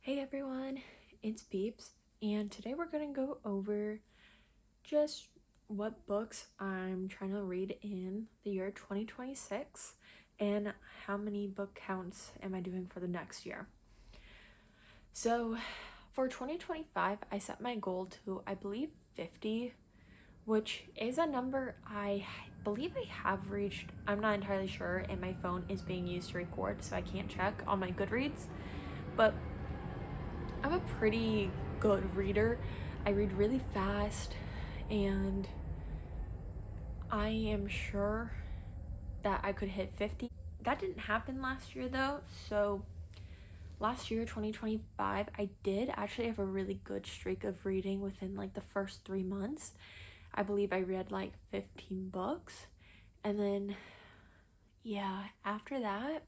Hey everyone, it's Beeps, and today we're going to go over just what books I'm trying to read in the year 2026 and how many book counts am I doing for the next year. So for 2025, I set my goal to, I believe, 50, which is a number I believe I have reached. I'm not entirely sure, and my phone is being used to record, so I can't check on my Goodreads, but I'm a pretty good reader. I read really fast, and I am sure that I could hit 50. That didn't happen last year though, so last year, 2025, I did actually have a really good streak of reading within like the first 3 months. I believe I read like 15 books, and then yeah, after that,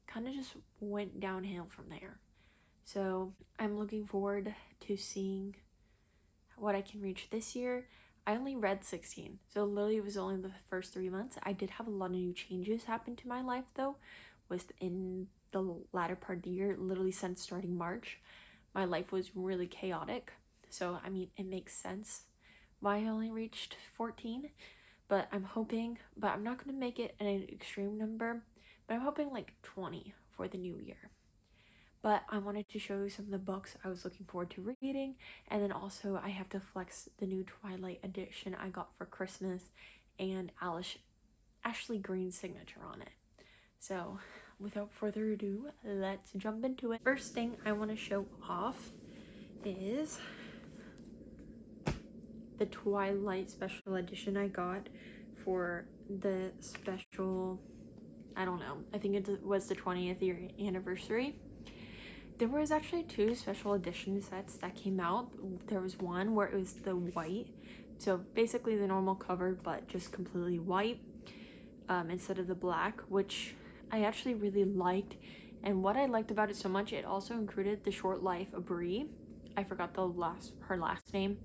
kind of just went downhill from there. So I'm looking forward to seeing what I can reach this year. I only read 16, so literally it was only the first 3 months. I did have a lot of new changes happen to my life though, within the latter part of the year. Literally since starting March, my life was really chaotic. So I mean, it makes sense why I only reached 14, but I'm hoping, but I'm not going to make it an extreme number, but I'm hoping like 20 for the new year. But I wanted to show you some of the books I was looking forward to reading, and then also I have to flex the new Twilight edition I got for Christmas and Ashley Green's signature on it. So without further ado, let's jump into it. First thing I want to show off is the Twilight special edition I got for the special, I don't know, I think it was the 20th year anniversary. There was actually 2 special edition sets that came out. There was one where it was the white, so basically the normal cover but just completely white instead of the black, which I actually really liked. And what I liked about it so much, it also included The Short Life of Bree. I forgot her last name,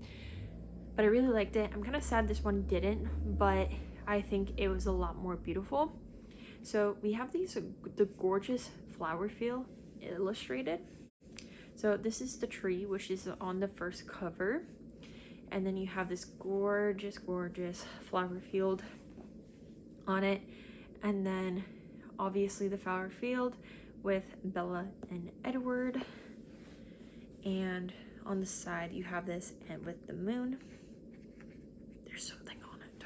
but I really liked it. I'm kind of sad this one didn't, but I think it was a lot more beautiful. So we have the gorgeous flower field illustrated. So this is the tree, which is on the first cover, and then you have this gorgeous flower field on it, and then obviously the flower field with Bella and Edward, and on the side you have this and with the moon. There's something on it,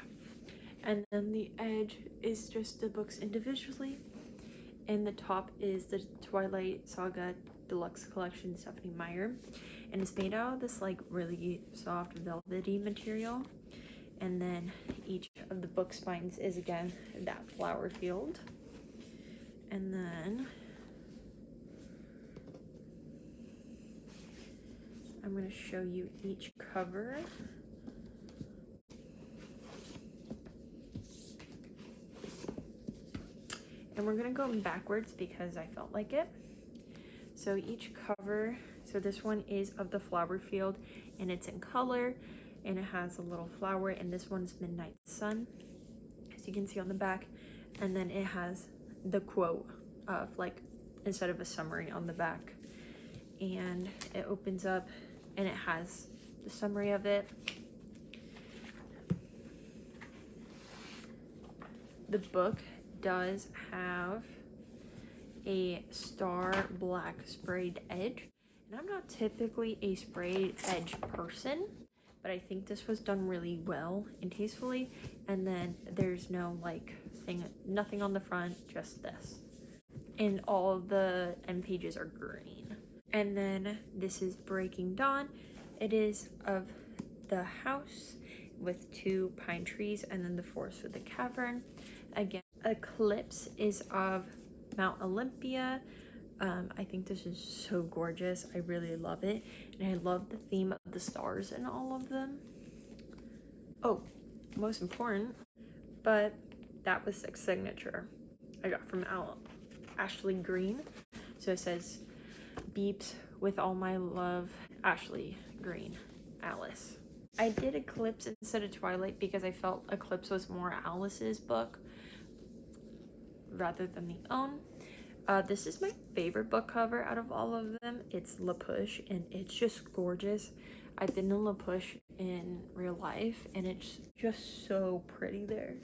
and then the edge is just the books individually, and the top is the Twilight Saga Deluxe Collection Stephanie Meyer, and it's made out of this like really soft velvety material. And then each of the book spines is again that flower field. And then I'm going to show you each cover. And we're going to go backwards because I felt like it. So each cover, so this one is of the flower field, and it's in color, and it has a little flower, and this one's Midnight Sun, as you can see on the back. And then it has the quote of, like, instead of a summary on the back. And it opens up, and it has the summary of it. The book does have a star black sprayed edge, and I'm not typically a sprayed edge person, but I think this was done really well and tastefully. And then there's no nothing on the front, just this, and all the end pages are green. And then this is Breaking Dawn. It is of the house with 2 pine trees, and then the forest with the cavern. Again, Eclipse is of Mount Olympia. I think this is so gorgeous. I really love it, and I love the theme of the stars in all of them. Oh, most important, but that was a signature I got from Ashley Green. So it says, "Beeps with all my love, Ashley Green, Alice." I did Eclipse instead of Twilight because I felt Eclipse was more Alice's book rather than the own. This is my favorite book cover out of all of them. It's La Push, and it's just gorgeous. I've been to La Push in real life, and it's just so pretty there.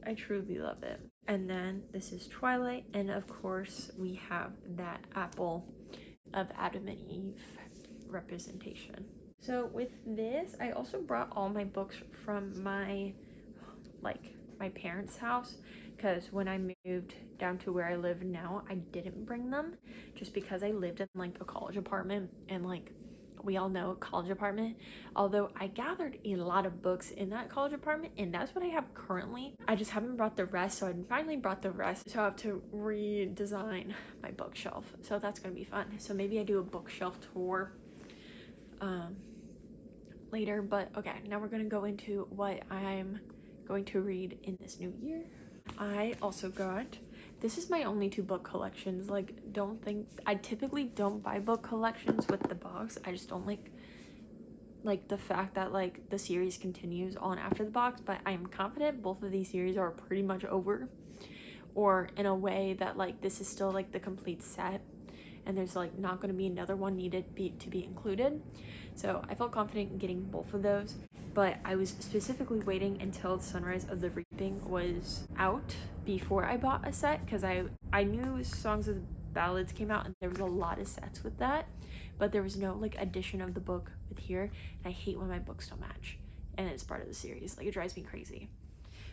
I truly love it. And then this is Twilight, and of course we have that apple of Adam and Eve representation. So with this, I also brought all my books from my parents' house, because when I moved down to where I live now, I didn't bring them just because I lived in like a college apartment, and like we all know, college apartment, although I gathered a lot of books in that college apartment, and that's what I have currently. I just haven't brought the rest, so I finally brought the rest, so I have to redesign my bookshelf, so that's gonna be fun. So maybe I do a bookshelf tour later. But okay, now we're gonna go into what I'm going to read in this new year. I also got, this is my only 2 book collections. Like, don't think, I typically don't buy book collections with the box. I just don't like the fact that like the series continues on after the box, but I am confident both of these series are pretty much over, or in a way that like this is still like the complete set, and there's like not going to be another one needed to be included. So I felt confident in getting both of those, but I was specifically waiting until Sunrise of the Reaping was out before I bought a set, because I knew Songs of the Ballads came out and there was a lot of sets with that, but there was no like edition of the book with here, and I hate when my books don't match and it's part of the series. Like, it drives me crazy.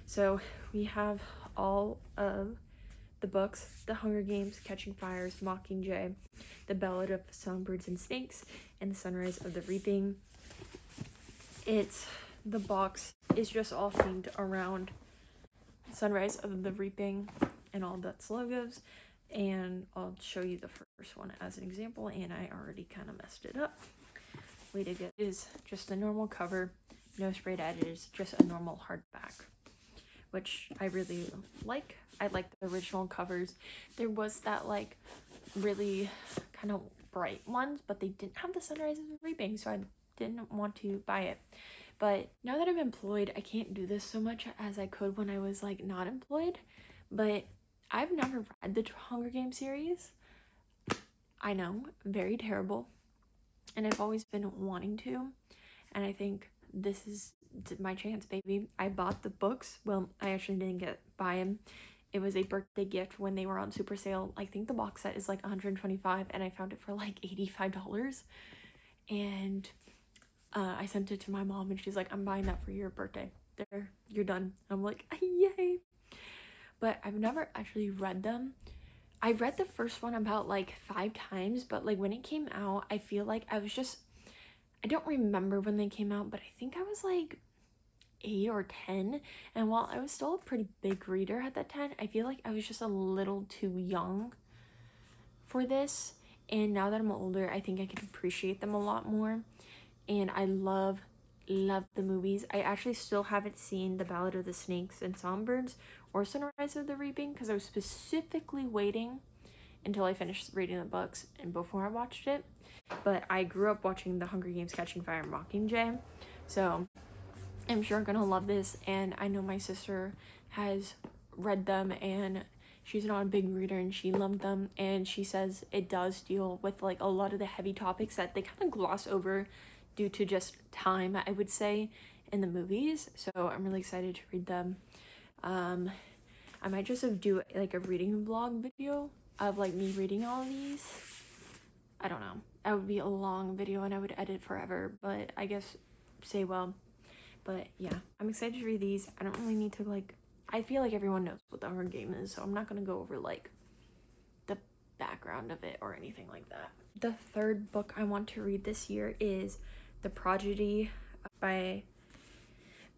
So we have all of the books: The Hunger Games, Catching Fires, Mockingjay, The Ballad of Songbirds and Snakes, and The Sunrise of the Reaping. The box is just all themed around Sunrise of the Reaping and all that's logos, and I'll show you the first one as an example, and I already kind of messed it up. Way to go. It is just a normal cover, no sprayed edges, just a normal hardback, which I really like. I like the original covers. There was that like really kind of bright ones, but they didn't have the Sunrise of the Reaping, so I didn't want to buy it. But now that I'm employed, I can't do this so much as I could when I was like not employed. But I've never read the Hunger Games series. I know, very terrible, and I've always been wanting to, and I think this is my chance, baby. I bought the books. Well, I actually didn't buy them. It was a birthday gift when they were on super sale. I think the box set is like $125, and I found it for like $85. And I sent it to my mom, and she's like, "I'm buying that for your birthday. There, you're done." I'm like, yay! But I've never actually read them. I read the first one about like 5 times, but like when it came out, I feel like I don't remember when they came out, but I think I was like 8 or 10, and while I was still a pretty big reader at that time, I feel like I was just a little too young for this. And now that I'm older, I think I can appreciate them a lot more, and I love the movies. I actually still haven't seen The Ballad of the Snakes and Songbirds or Sunrise of the Reaping, because I was specifically waiting until I finished reading the books and before I watched it. But I grew up watching The Hunger Games, Catching Fire, and Mockingjay, so I'm sure I'm gonna love this. And I know my sister has read them, and she's not a big reader, and she loved them, and she says it does deal with like a lot of the heavy topics that they kind of gloss over due to just time, I would say, in the movies. So I'm really excited to read them. I might just do like a reading vlog video of like me reading all of these. I don't know. That would be a long video and I would edit forever, but I guess say well. But yeah, I'm excited to read these. I don't really need to like, I feel like everyone knows what the Hunger Game is, so I'm not going to go over like the background of it or anything like that. The third book I want to read this year is The Prodigy by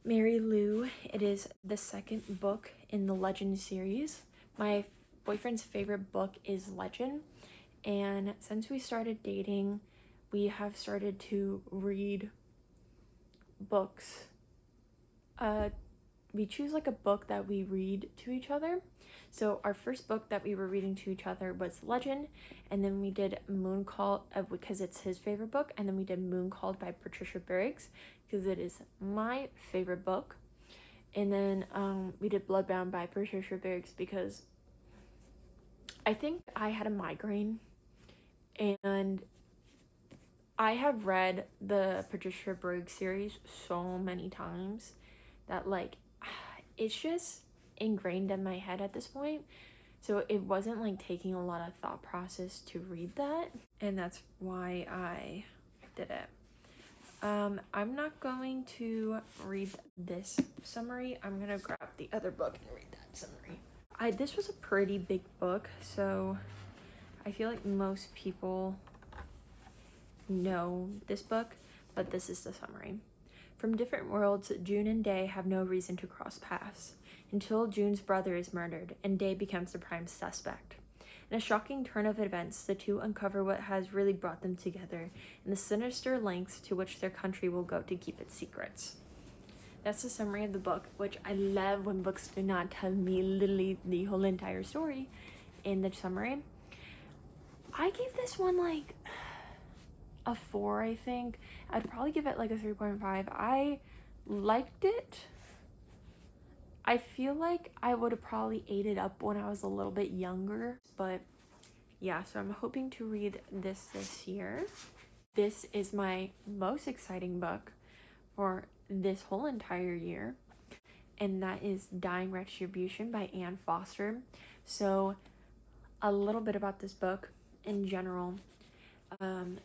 Mary Lou. It is the second book in the Legend series. My boyfriend's favorite book is Legend, and since we started dating, we have started to read books. We choose like a book that we read to each other. So our first book that we were reading to each other was Legend, and then we did Moon Called, because it's his favorite book, and then we did Moon Called by Patricia Briggs, because it is my favorite book. And then we did Bloodbound by Patricia Briggs, because I think I had a migraine, and I have read the Patricia Briggs series so many times that, like, it's just ingrained in my head at this point. So it wasn't like taking a lot of thought process to read that, and that's why I did it. I'm not going to read this summary. I'm gonna grab the other book and read that summary. This was a pretty big book, so I feel like most people know this book, but this is the summary. From different worlds, June and Day have no reason to cross paths, until June's brother is murdered and Day becomes the prime suspect. In a shocking turn of events, the two uncover what has really brought them together and the sinister lengths to which their country will go to keep its secrets. That's the summary of the book, which I love when books do not tell me literally the whole entire story in the summary. I gave this one like a 4, I think. I'd probably give it like a 3.5. I liked it. I feel like I would have probably ate it up when I was a little bit younger, but yeah, so I'm hoping to read this year. This is my most exciting book for this whole entire year, and that is Dying Retribution by Anne Foster. So a little bit about this book in general.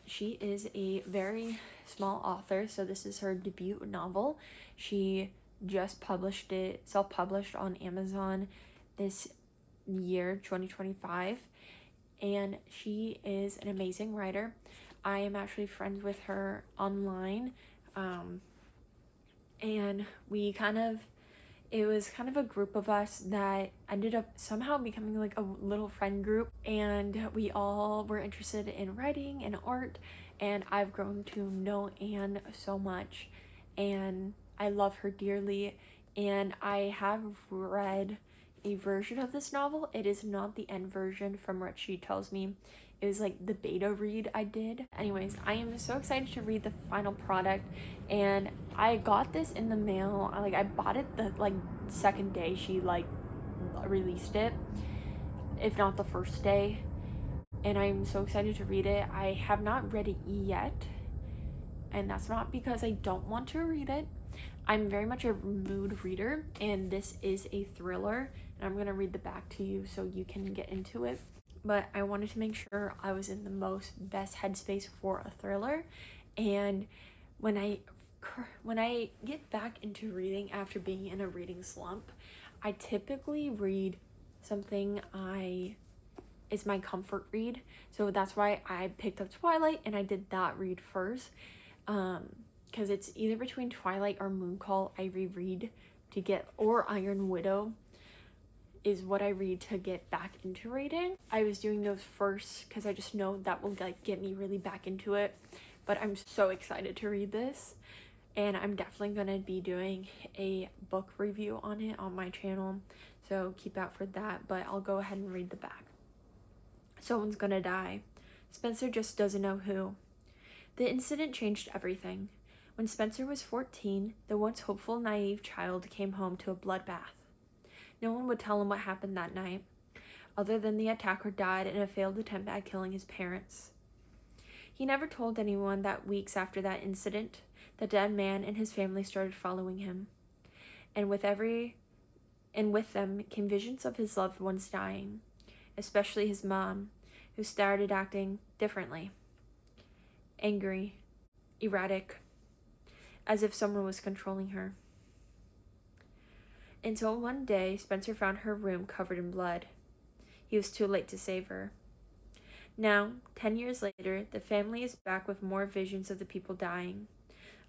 She is a very small author, so this is her debut novel. She just published it, self-published on Amazon this year, 2025, and she is an amazing writer. I am actually friends with her online, and it was kind of a group of us that ended up somehow becoming like a little friend group, and we all were interested in writing and art, and I've grown to know Anne so much, and I love her dearly, and I have read a version of this novel. It is not the end version from what she tells me. It was like the beta read I did. Anyways, I am so excited to read the final product, and I got this in the mail. I bought it the second day she released it, if not the first day, and I'm so excited to read it. I have not read it yet, and that's not because I don't want to read it. I'm very much a mood reader, and this is a thriller, and I'm gonna read the back to you so you can get into it. But I wanted to make sure I was in the best headspace for a thriller, and when I get back into reading after being in a reading slump, I typically read something is my comfort read. So that's why I picked up Twilight, and I did that read first. Because it's either between Twilight or Mooncall I reread to get, or Iron Widow is what I read to get back into reading. I was doing those first because I just know that will get me really back into it. But I'm so excited to read this, and I'm definitely gonna be doing a book review on it on my channel, so keep out for that. But I'll go ahead and read the back. Someone's gonna die. Spencer just doesn't know who. The incident changed everything. When Spencer was 14, the once hopeful, naive child came home to a bloodbath. No one would tell him what happened that night, other than the attacker died in a failed attempt at killing his parents. He never told anyone that weeks after that incident, the dead man and his family started following him, and with them came visions of his loved ones dying, especially his mom, who started acting differently. Angry, erratic, as if someone was controlling her. Until one day, Spencer found her room covered in blood. He was too late to save her. Now, 10 years later, the family is back with more visions of the people dying.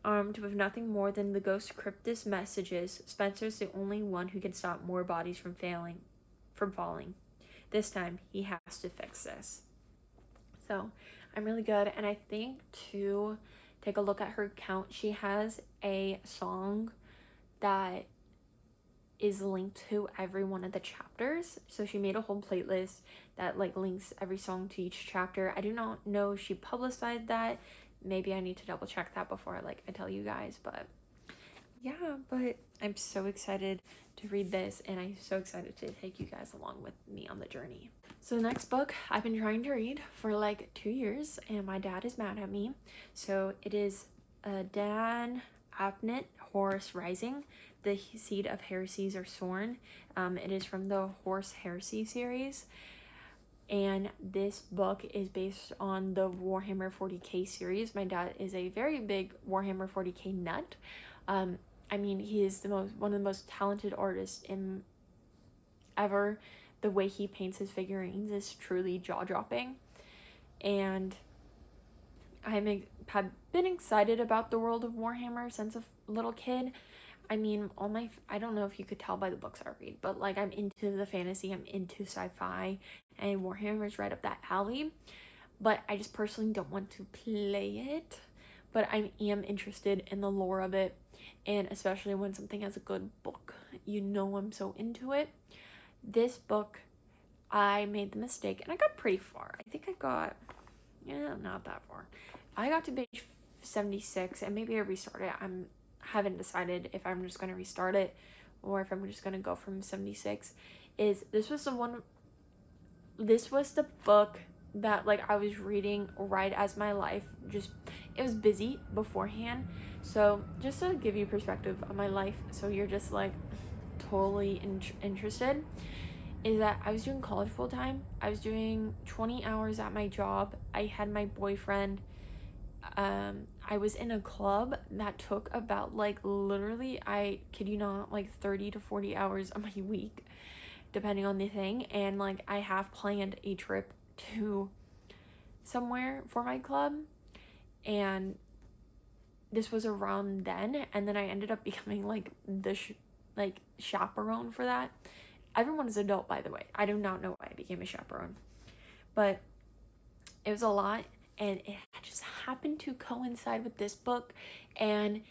Armed with nothing more than the ghost's cryptic messages, Spencer's the only one who can stop more bodies from falling. This time, he has to fix this. So, I'm really good, and I think to take a look at her account, she has a song that is linked to every one of the chapters. So she made a whole playlist that links every song to each chapter. I do not know if she publicized that. Maybe I need to double check that before I tell you guys, but yeah, but I'm so excited to read this, and I'm so excited to take you guys along with me on the journey. So the next book I've been trying to read for like 2 years, and my dad is mad at me. So it is Dan Abnett, Horus Rising, The Seed of Heresies Are Sown. It is from the Horus Heresy series. And this book is based on the Warhammer 40k series. My dad is a very big Warhammer 40k nut. I mean, he is one of the most talented artists in ever. The way he paints his figurines is truly jaw-dropping. And have been excited about the world of Warhammer since a little kid. I mean, I don't know if you could tell by the books I read, but like I'm into the fantasy, I'm into sci-fi, and Warhammer is right up that alley. But I just personally don't want to play it. But I am interested in the lore of it, and especially when something has a good book. You know I'm so into it. This book, I made the mistake, and I got pretty far. I think I got, not that far. I got to page 76, and maybe I restarted it. Haven't decided if I'm just going to restart it or if I'm just going to go from 76. This was the book that like I was reading right as my life it was busy beforehand. So just to give you perspective of my life, so you're just like totally interested, is that I was doing college full time. I was doing 20 hours at my job. I had my boyfriend. I was in a club that took about like literally, I kid you not, like 30 to 40 hours of my week, depending on the thing. And like I have planned a trip to somewhere for my club, and this was around then. And then I ended up becoming like the chaperone for that. Everyone is adult, by the way. I do not know why I became a chaperone, but it was a lot. And it just happened to coincide with this book. And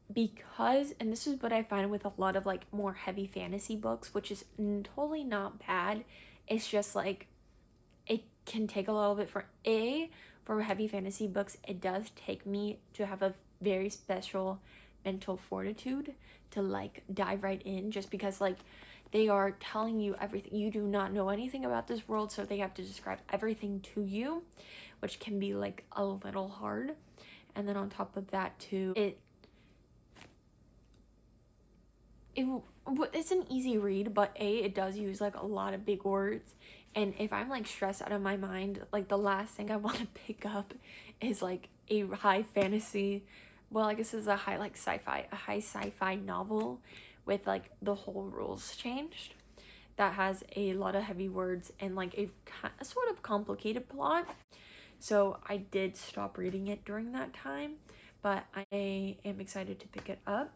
this is what I find with a lot of like more heavy fantasy books, which is totally not bad. It's just like, it can take a little bit for heavy fantasy books. It does take me to have a very special mental fortitude to like dive right in, just because like they are telling you everything. You do not know anything about this world, so they have to describe everything to you, which can be like a little hard. And then on top of that too, it's an easy read, but it does use like a lot of big words. And if I'm like stressed out of my mind, like the last thing I want to pick up is like a high fantasy, well, I guess it's a high sci-fi novel with like the whole rules changed, that has a lot of heavy words and like a sort of complicated plot. So I did stop reading it during that time, but I am excited to pick it up.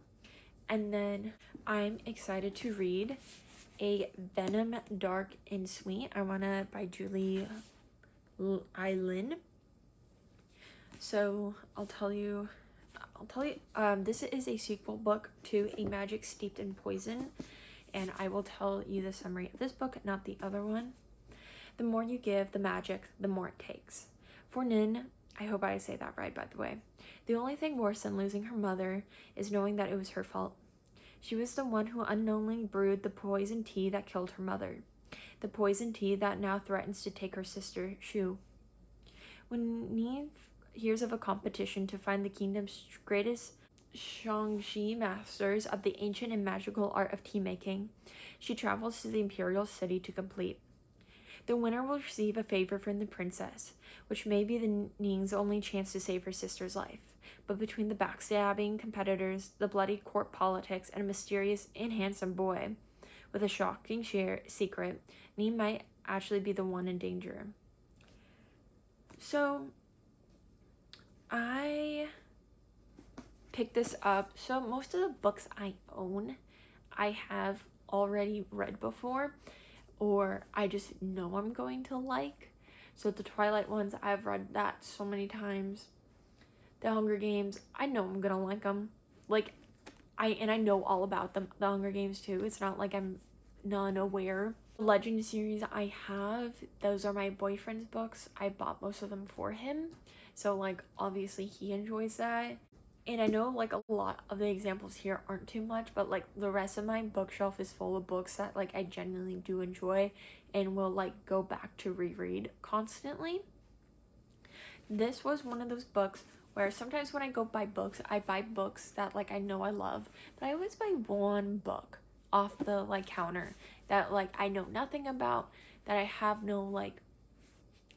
And then I'm excited to read a Venom Dark and Sweet. By Judy Islington. So I'll tell you, this is a sequel book to A Magic Steeped in Poison, and I will tell you the summary of this book, not the other one. The more you give the magic, the more it takes. For Nin, I hope I say that right, by the way, the only thing worse than losing her mother is knowing that it was her fault. She was the one who unknowingly brewed the poison tea that killed her mother, the poison tea that now threatens to take her sister, Shu. When Neve hears of a competition to find the kingdom's greatest Shangxi masters of the ancient and magical art of tea making, she travels to the imperial city to complete. The winner will receive a favor from the princess, which may be the Ning's only chance to save her sister's life. But between the backstabbing competitors, the bloody court politics, and a mysterious and handsome boy with a shocking secret, Ning might actually be the one in danger. So I picked this up. So most of the books I own, I have already read before, or I just know I'm going to like. So the Twilight ones, I've read that so many times. The Hunger Games, I know I'm gonna like them. Like, I know all about them. The Hunger Games too. It's not like I'm non-aware. The Legend series I have, those are my boyfriend's books. I bought most of them for him. So like, obviously he enjoys that. And I know like a lot of the examples here aren't too much, but like the rest of my bookshelf is full of books that like I genuinely do enjoy and will like go back to reread constantly. This was one of those books where sometimes when I go buy books, I buy books that like I know I love, but I always buy one book off the like counter that like I know nothing about, that I have no like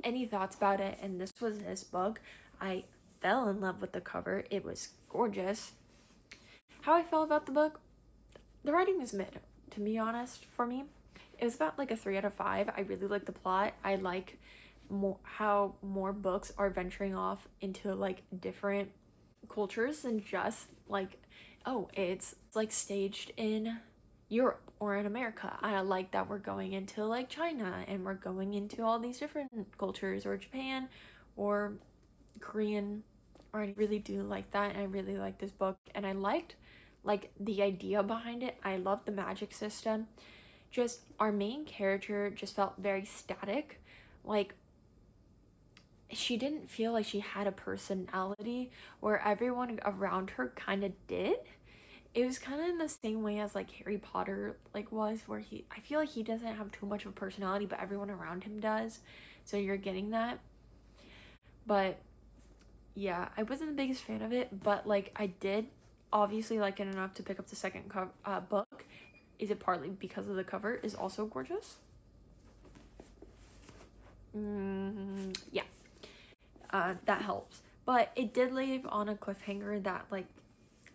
any thoughts about it. And this was this book. I fell in love with the cover. It was gorgeous. How I felt about the book, the writing was mid, to be honest, for me. It was about like a 3 out of 5. I really like the plot. I like how more books are venturing off into like different cultures than just like, oh, it's like staged in Europe or in America. I like that we're going into like China and we're going into all these different cultures, or Japan or Korean. Or I really do like that, and I really like this book, and I liked like the idea behind it. I love the magic system. Just our main character just felt very static. Like she didn't feel like she had a personality, where everyone around her kind of did. It was kind of in the same way as like Harry Potter like was, where I feel like he doesn't have too much of a personality, but everyone around him does. So you're getting that. But yeah, I wasn't the biggest fan of it, but like I did obviously like it enough to pick up the second book. Is it partly because of the cover is also gorgeous? Yeah, that helps. But it did leave on a cliffhanger that like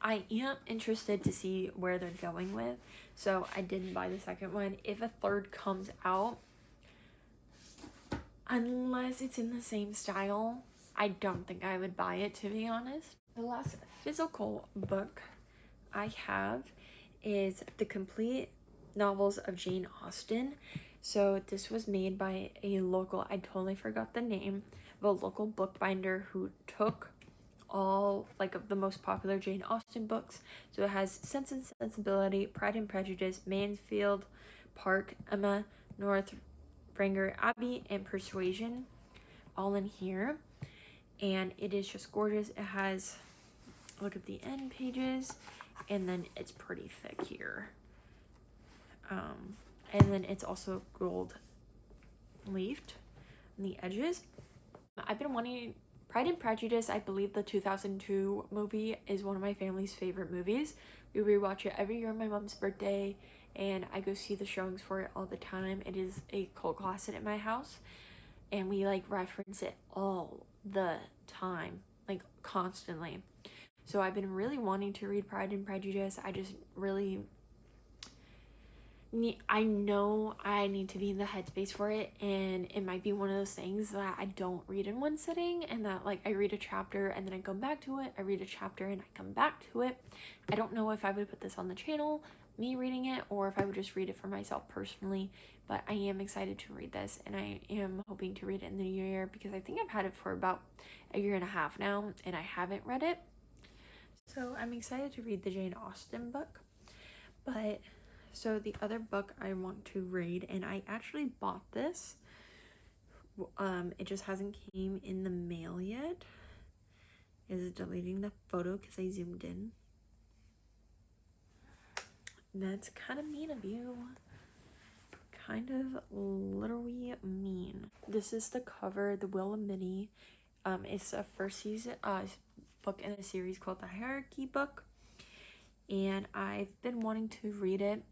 I am interested to see where they're going with. So I didn't buy the second one. If a third comes out, unless it's in the same style, I don't think I would buy it, to be honest. The last physical book I have is the complete novels of Jane Austen. So this was made by a local, I totally forgot the name, of a local bookbinder who took all like of the most popular Jane Austen books. So it has Sense and Sensibility, Pride and Prejudice, Mansfield Park, Emma, Northanger Abbey, and Persuasion all in here. And it is just gorgeous. It has, look at the end pages, and then it's pretty thick here. And then it's also gold leafed on the edges. I've been wanting Pride and Prejudice. I believe the 2002 movie is one of my family's favorite movies. We rewatch it every year on my mom's birthday, and I go see the showings for it all the time. It is a cult classic at my house, and we like reference it all the time, like constantly. So I've been really wanting to read Pride and Prejudice. I just really I know I need to be in the headspace for it, and it might be one of those things that I don't read in one sitting, and that like I read a chapter and then I come back to it, I read a chapter and I come back to it. I don't know if I would put this on the channel, me reading it, or if I would just read it for myself personally, but I am excited to read this, and I am hoping to read it in the new year, because I think I've had it for about a year and a half now and I haven't read it. So I'm excited to read the Jane Austen book. But so the other book I want to read, and I actually bought this, it just hasn't came in the mail yet, is deleting the photo because I zoomed in. That's kind of mean of you. Kind of literally mean. This is the cover, the Will and Minnie. It's a first season book in a series called the Hierarchy book, and I've been wanting to read it.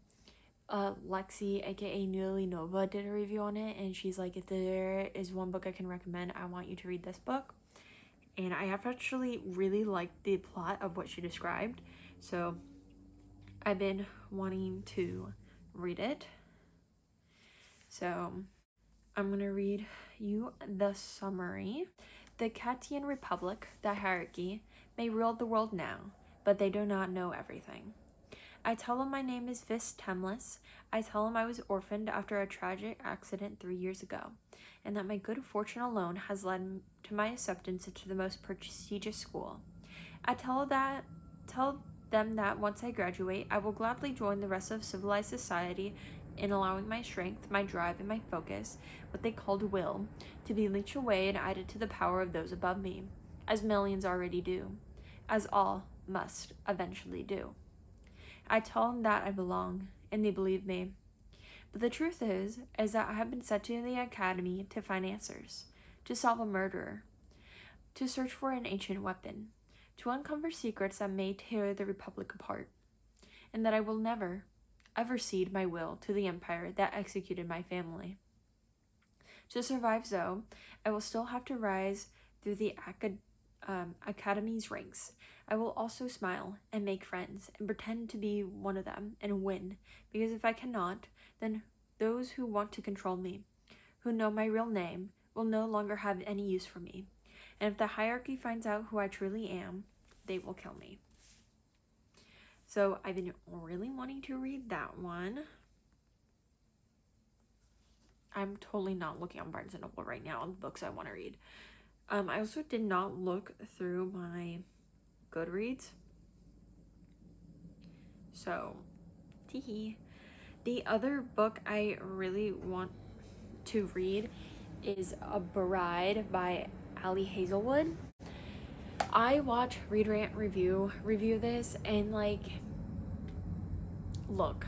Lexi, aka Newly Nova, did a review on it, and she's like, if there is one book I can recommend, I want you to read this book. And I have actually really liked the plot of what she described, so I've been wanting to read it. So I'm gonna read you the summary. The Catian Republic, the hierarchy, may rule the world now, but they do not know everything. I tell him my name is Vis Temless. I tell him I was orphaned after a tragic accident 3 years ago, and that my good fortune alone has led to my acceptance into the most prestigious school. I tell them that once I graduate, I will gladly join the rest of civilized society in allowing my strength, my drive, and my focus, what they called will, to be leached away and added to the power of those above me, as millions already do. as all must eventually do. I tell them that I belong, and they believe me. But the truth is that I have been sent to the academy to find answers, to solve a murderer, to search for an ancient weapon, to uncover secrets that may tear the Republic apart, and that I will never, ever cede my will to the empire that executed my family. To survive, though, I will still have to rise through the academy's ranks. I will also smile and make friends and pretend to be one of them and win, because if I cannot, then those who want to control me, who know my real name, will no longer have any use for me. And if the hierarchy finds out who I truly am, they will kill me. So I've been really wanting to read that one. I'm totally not looking on Barnes & Noble right now on the books I want to read. I also did not look through my Goodreads. So, teehee. The other book I really want to read is A Bride by Ali Hazelwood. I watch Read Rant review this, and like, look,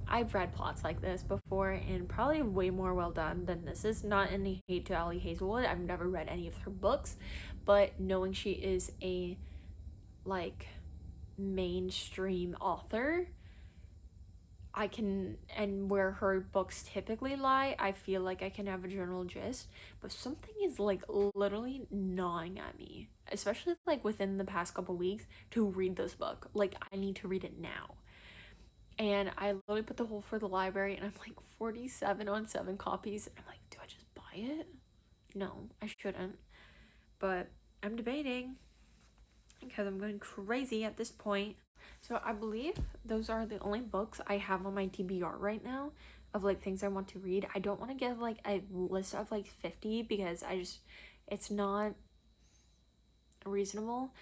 I've read plots like this before and probably way more well done than this is. Not any hate to Ali Hazelwood. I've never read any of her books, but knowing she is a like mainstream author, I can, and where her books typically lie, I feel like I can have a general gist, but something is like literally gnawing at me, especially like within the past couple weeks, to read this book. Like, I need to read it now. And I literally put the whole for the library, and I'm like 47 on 7 copies. And I'm like, do I just buy it? No, I shouldn't. But I'm debating because I'm going crazy at this point. So I believe those are the only books I have on my TBR right now of like things I want to read. I don't want to give like a list of like 50 because it's not reasonable.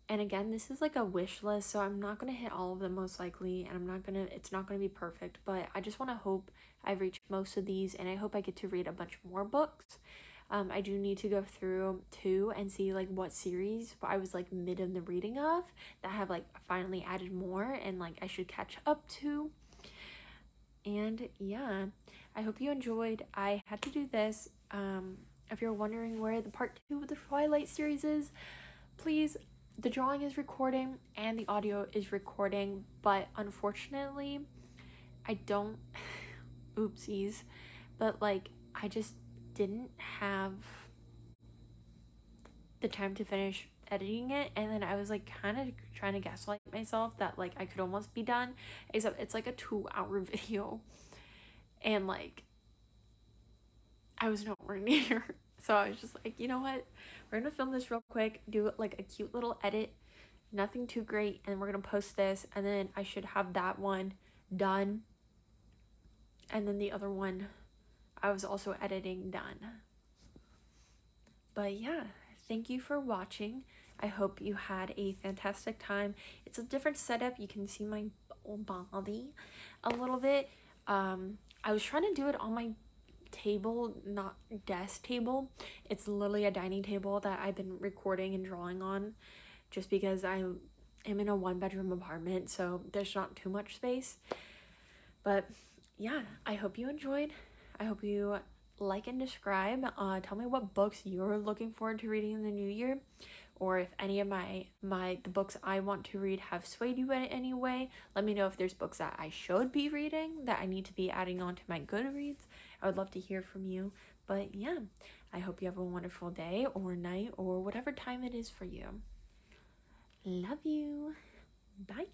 And again, this is like a wish list, so I'm not going to hit all of them most likely, and it's not going to be perfect, but I just want to hope I reach most of these, and I hope I get to read a bunch more books. I do need to go through 2 and see like what series I was like mid in the reading of that have like finally added more and like I should catch up to. And yeah, I hope you enjoyed. I had to do this. If you're wondering where the part 2 of the Twilight series is, please, the drawing is recording and the audio is recording, but unfortunately I don't oopsies, but like I just didn't have the time to finish editing it, and then I was like kind of trying to gaslight myself that like I could almost be done, except it's like a 2-hour video, and like I was nowhere near. So I was just like, you know what, we're gonna film this real quick, do it like a cute little edit, nothing too great, and we're gonna post this, and then I should have that one done, and then the other one I was also editing done. But yeah, thank you for watching. I hope you had a fantastic time. It's a different setup. You can see my body a little bit. I was trying to do it on my table, not desk table. It's literally a dining table that I've been recording and drawing on, just because I am in a 1-bedroom apartment, so there's not too much space. But yeah, I hope you enjoyed. I hope you like and describe. Tell me what books you're looking forward to reading in the new year, or if any of the books I want to read have swayed you in any way. Let me know if there's books that I should be reading that I need to be adding on to my Goodreads. I would love to hear from you. But yeah, I hope you have a wonderful day or night or whatever time it is for you. Love you. Bye.